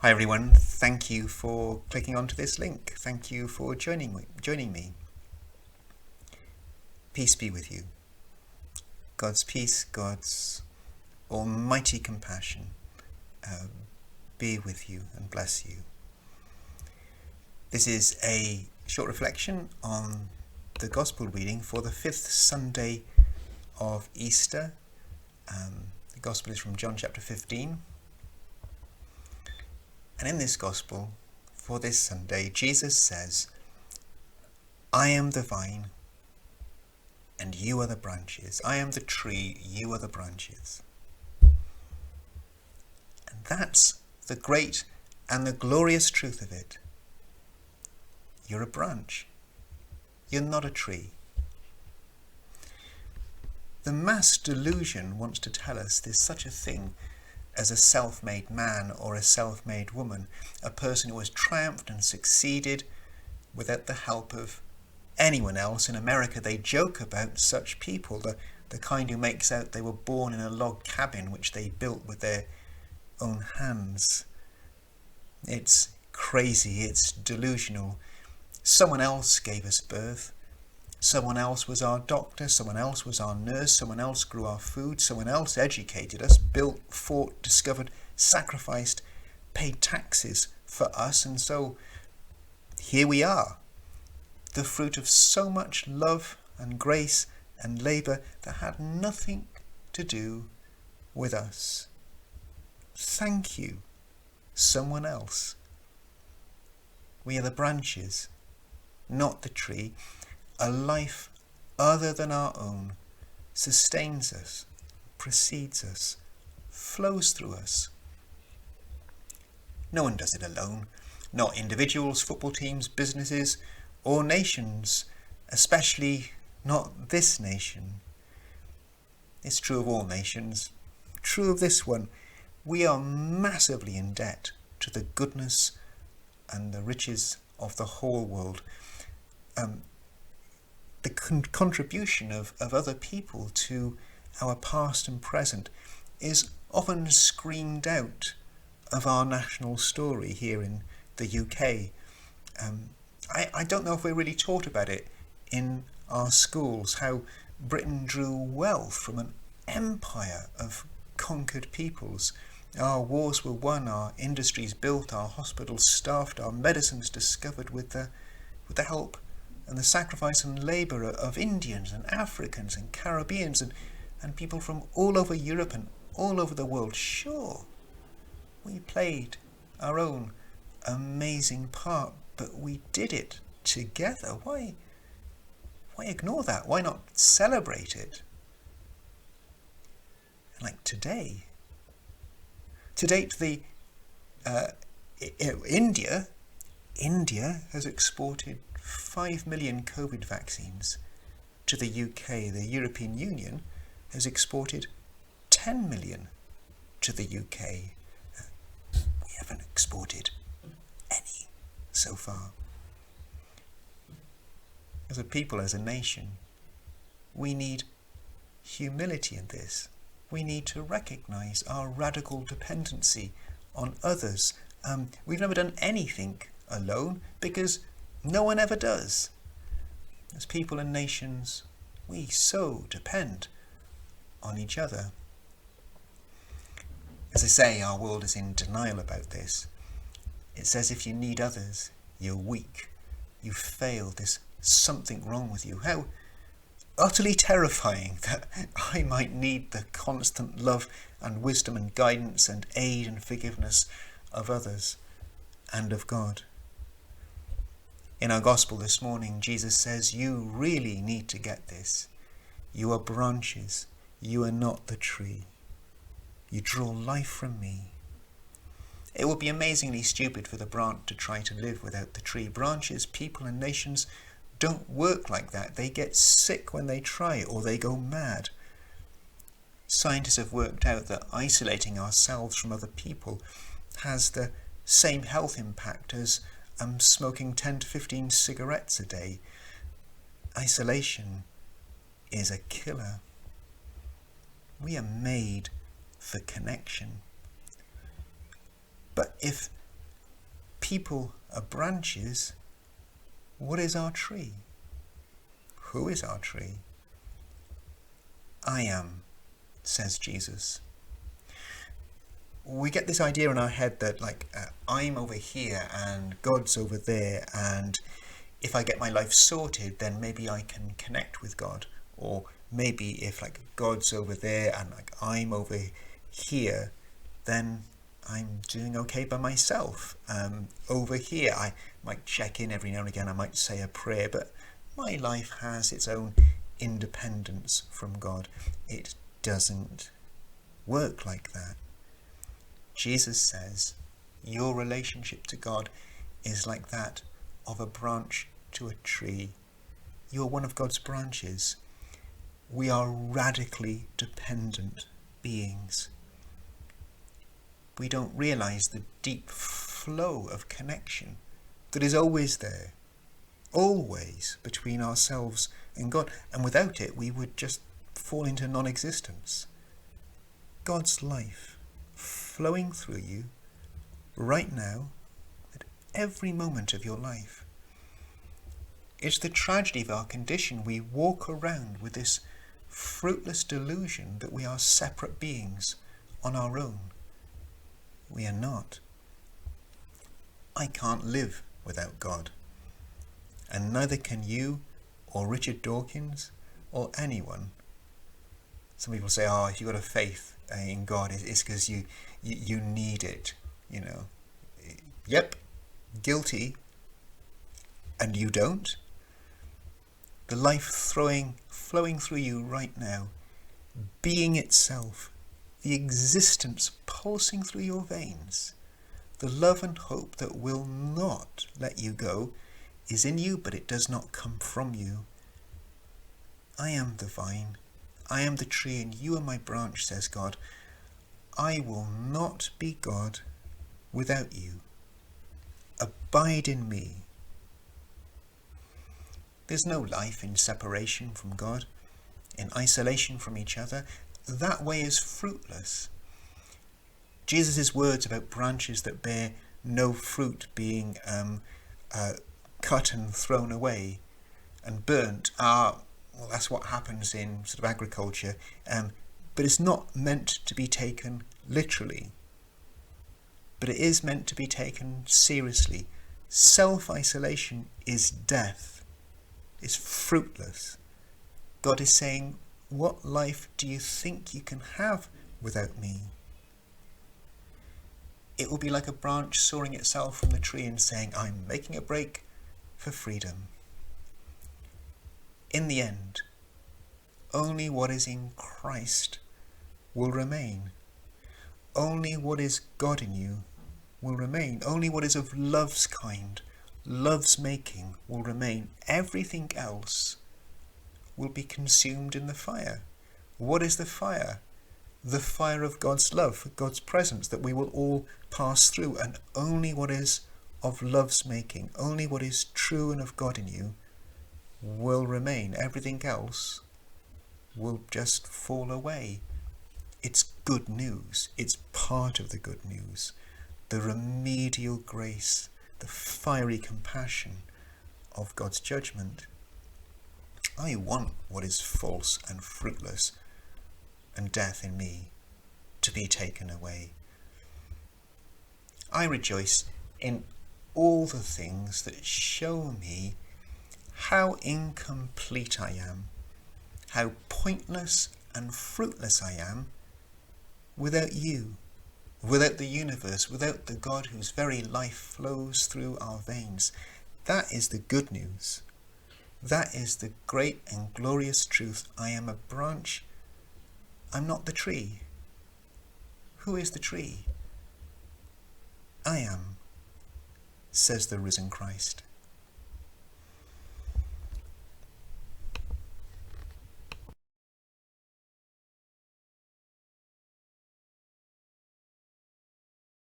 Hi everyone, thank you for clicking onto this link. Thank you for joining me. Peace be with you. God's peace, God's almighty compassion be with you and bless you. This is a short reflection on the Gospel reading for the 5th Sunday of Easter. The Gospel is from John chapter 15. And in this Gospel, for this Sunday, Jesus says, I am the vine, and you are the branches. I am the tree, you are the branches. And that's the great and the glorious truth of it. You're a branch. You're not a tree. The mass delusion wants to tell us there's such a thing as a self-made man or a self-made woman, a person who has triumphed and succeeded without the help of anyone else. In America, they joke about such people, the kind who makes out they were born in a log cabin which they built with their own hands. It's crazy, it's delusional. Someone else gave us birth. Someone else was our doctor, someone else was our nurse, someone else grew our food, someone else educated us, built, fought, discovered, sacrificed, paid taxes for us, and so here we are, the fruit of so much love and grace and labour that had nothing to do with us. Thank you, someone else. We are the branches, not the tree. A life other than our own sustains us, precedes us, flows through us. No one does it alone, not individuals, football teams, businesses, or nations, especially not this nation. It's true of all nations, true of this one. We are massively in debt to the goodness and the riches of the whole world. The contribution of other people to our past and present is often screamed out of our national story here in the UK. I don't know if we're really taught about it in our schools, how Britain drew wealth from an empire of conquered peoples. Our wars were won, our industries built, our hospitals staffed, our medicines discovered with the help and the sacrifice and labour of Indians and Africans and Caribbeans and people from all over Europe and all over the world. Sure, we played our own amazing part, but we did it together. Why ignore that? Why not celebrate it? Like today, to date, India has exported 5 million COVID vaccines to the UK. The European Union has exported 10 million to the UK. We haven't exported any so far. As a people, as a nation, we need humility in this. We need to recognise our radical dependency on others. We've never done anything alone because no one ever does. As people and nations, we so depend on each other. As I say, our world is in denial about this. It says if you need others, you're weak, you fail, there's something wrong with you. How utterly terrifying that I might need the constant love and wisdom and guidance and aid and forgiveness of others and of God. In our Gospel this morning, Jesus says, you really need to get this. You are branches. You are not the tree. You draw life from me. It would be amazingly stupid for the branch to try to live without the tree. Branches, people and nations don't work like that. They get sick when they try, or they go mad. Scientists have worked out that isolating ourselves from other people has the same health impact as smoking 10 to 15 cigarettes a day. Isolation is a killer. We are made for connection. But if people are branches, what is our tree? Who is our tree? I am, says Jesus. We get this idea in our head that I'm over here and God's over there, and if I get my life sorted, then maybe I can connect with God. Or maybe if God's over there and I'm over here, then I'm doing okay by myself. Over here, I might check in every now and again, I might say a prayer, but my life has its own independence from God. It doesn't work like that. Jesus says your relationship to God is like that of a branch to a tree. You're one of God's branches. We are radically dependent beings. We don't realize the deep flow of connection that is always there, always between ourselves and God, and without it we would just fall into non-existence. God's life flowing through you right now at every moment of your life. It's the tragedy of our condition. We walk around with this fruitless delusion that we are separate beings on our own. We are not. I can't live without God, and neither can you or Richard Dawkins or anyone. Some people say, if you've got a faith in God, it's because you need it, Yep, guilty. And you don't? The life flowing through you right now, being itself, the existence pulsing through your veins, the love and hope that will not let you go is in you, but it does not come from you. I am the vine, I am the tree, and you are my branch, says God. I will not be God without you. Abide in me. There's no life in separation from God, in isolation from each other. That way is fruitless. Jesus' words about branches that bear no fruit being cut and thrown away and burnt that's what happens in sort of agriculture, but it's not meant to be taken literally, but it is meant to be taken seriously. Self-isolation is death. It's fruitless. God is saying, what life do you think you can have without me? It will be like a branch soaring itself from the tree and saying, I'm making a break for freedom. In the end, only what is in Christ will remain. Only what is God in you will remain. Only what is of love's kind, love's making, will remain. Everything else will be consumed in the fire. What is the fire? The fire of God's love, God's presence that we will all pass through, and only what is of love's making, only what is true and of God in you will remain. Everything else will just fall away. It's good news. It's part of the good news. The remedial grace, the fiery compassion of God's judgment. I want what is false and fruitless and death in me to be taken away. I rejoice in all the things that show me how incomplete I am, how pointless and fruitless I am without you, without the universe, without the God whose very life flows through our veins. That is the good news. That is the great and glorious truth. I am a branch. I'm not the tree. Who is the tree? I am, says the risen Christ.